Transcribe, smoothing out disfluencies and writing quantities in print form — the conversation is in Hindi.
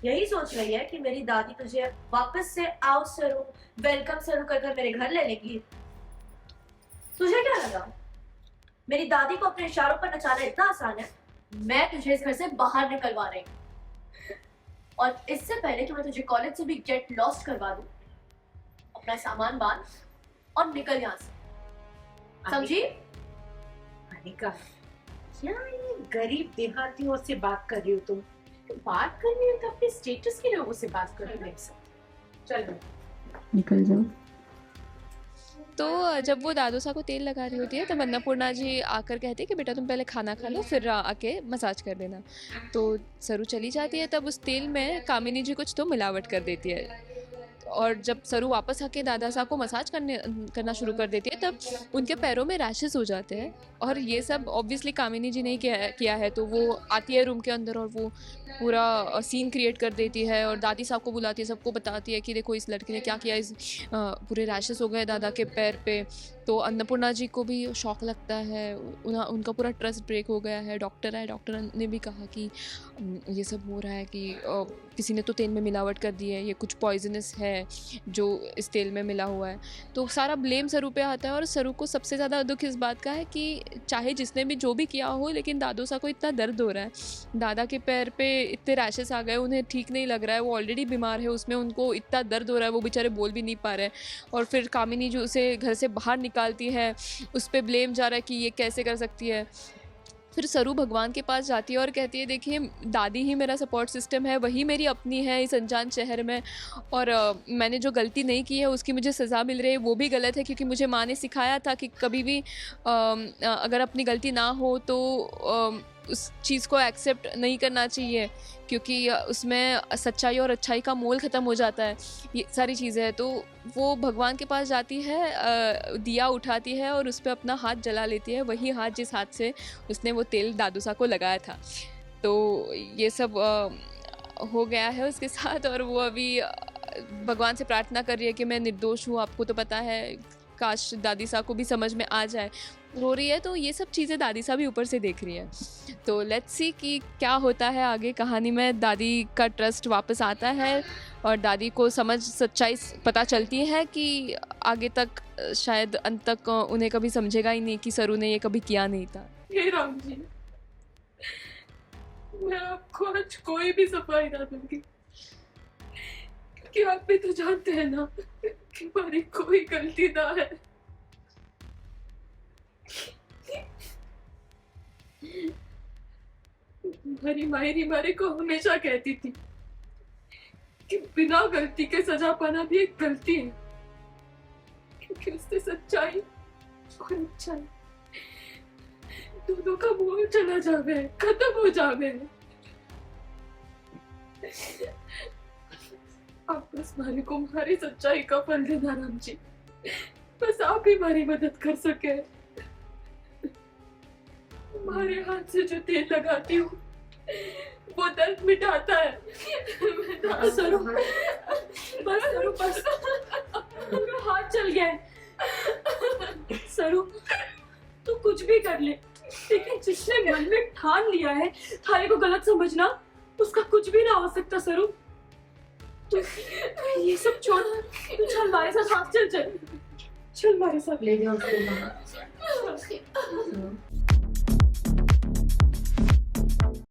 यही सोच रही है कि मेरी दादी तुझे वापस से आओ सरू, वेलकम सरू कर कर मेरे घर ले लेगी। तुझे क्या लगा मेरी दादी को अपने इशारों पर नचाना इतना आसान है? मैं तुझे इस घर से बाहर निकलवा रही हूँ, और इससे पहले कि मैं तुझे कॉलेज से भी गेट लॉस्ट करवा दूँ, अपना सामान बांध और निकल यहाँ से, समझी? अनिका, क्या ये गरीब देहातियों से बात कर रही हो तुम? बात करनी हो तो अपने स्टेटस के लोगों से बात करो मेरे साथ। चलो निकल जाओ। तो जब वो दादोसा को तेल लगा रही होती है तब अन्नपूर्णा जी आकर कहती है कि बेटा तुम पहले खाना खा लो फिर आके मसाज कर देना। तो सरू चली जाती है, तब उस तेल में कामिनी जी कुछ तो मिलावट कर देती है, और जब सरू वापस आके दादासा को मसाज करना शुरू कर देती है तब उनके पैरों में रैशेस हो जाते हैं। और ये सब ऑब्वियसली कामिनी जी ने किया है। तो वो आती है रूम के अंदर और वो पूरा सीन क्रिएट कर देती है और दादी साहब को बुलाती है, सबको बताती है कि देखो इस लड़की ने क्या किया, इस पूरे रैशेस हो गए दादा के पैर पे। तो अन्नपूर्णा जी को भी शौक लगता है, उनका पूरा ट्रस्ट ब्रेक हो गया है। डॉक्टर है, डॉक्टर ने भी कहा कि ये सब हो रहा है कि किसी ने तो तेल में मिलावट कर दी है, ये कुछ पॉइजनस है जो इस तेल में मिला हुआ है। तो सारा ब्लेम सरू पे आता है और सरू को सबसे ज़्यादा दुख इस बात का है कि चाहे जिसने भी जो भी किया हो, लेकिन दादोसा को इतना दर्द हो रहा है, दादा के पैर पे इतने रैशेस आ गए, उन्हें ठीक नहीं लग रहा है, वो ऑलरेडी बीमार है, उसमें उनको इतना दर्द हो रहा है, वो बेचारे बोल भी नहीं पा रहे। और फिर कामिनी जो उसे घर से बाहर निकालती है, उस पर ब्लेम जा रहा है कि ये कैसे कर सकती है। फिर सरू भगवान के पास जाती है और कहती है देखिए दादी ही मेरा सपोर्ट सिस्टम है, वही मेरी अपनी है इस अनजान शहर में, और मैंने जो गलती नहीं की है उसकी मुझे सज़ा मिल रही है, वो भी गलत है क्योंकि मुझे माँ ने सिखाया था कि कभी भी अगर अपनी गलती ना हो तो उस चीज़ को एक्सेप्ट नहीं करना चाहिए, क्योंकि उसमें सच्चाई और अच्छाई का मोल ख़त्म हो जाता है, ये सारी चीज़ें हैं। तो वो भगवान के पास जाती है, दिया उठाती है और उस पर अपना हाथ जला लेती है, वही हाथ जिस हाथ से उसने वो तेल दादूसा को लगाया था। तो ये सब हो गया है उसके साथ, और वो अभी भगवान से प्रार्थना कर रही है कि मैं निर्दोष हूँ, आपको तो पता है, काश दादी साहब को भी समझ में आ जाए। रो रही है, तो ये सब चीज़ें दादी साहब भी ऊपर से देख रही है। तो लेट्स सी कि क्या होता है आगे कहानी में। दादी का ट्रस्ट वापस आता है और दादी को सच्चाई पता चलती है कि आगे तक शायद अंत तक उन्हें कभी समझेगा ही नहीं कि सरू ने ये कभी किया नहीं था। हे राम जी, मैं आपको आज कोई भी सफाई ना दूंगी, क्योंकि आप भी तो जानते हैं ना कि हमारी कोई गलती ना है। हमारी मायरी मारे को हमेशा कहती थी कि बिना गलती के सजा पाना भी एक गलती है, क्योंकि उससे सच्चाई और अच्छाई दोनों का मोल चला जावे, खत्म हो जावे। आप बस हमारे को हमारी सच्चाई का फल देना राम जी, बस आप ही हमारी मदद कर सके। हमारे हाथ से जो तेल लगाती हूँ वो दर्द मिटाता है। सरू बस, सरू बस, मेरा हाथ चल गया है। सरू तू कुछ भी कर ले, लेकिन जिसने मन में ठान लिया है थारे को गलत समझना, उसका कुछ भी ना हो सकता। सरू तू ये सब छोड़, तू चल हमारे साथ, हाथ चल चल चल हमारे साथ, ले जाओ उसको बाहर।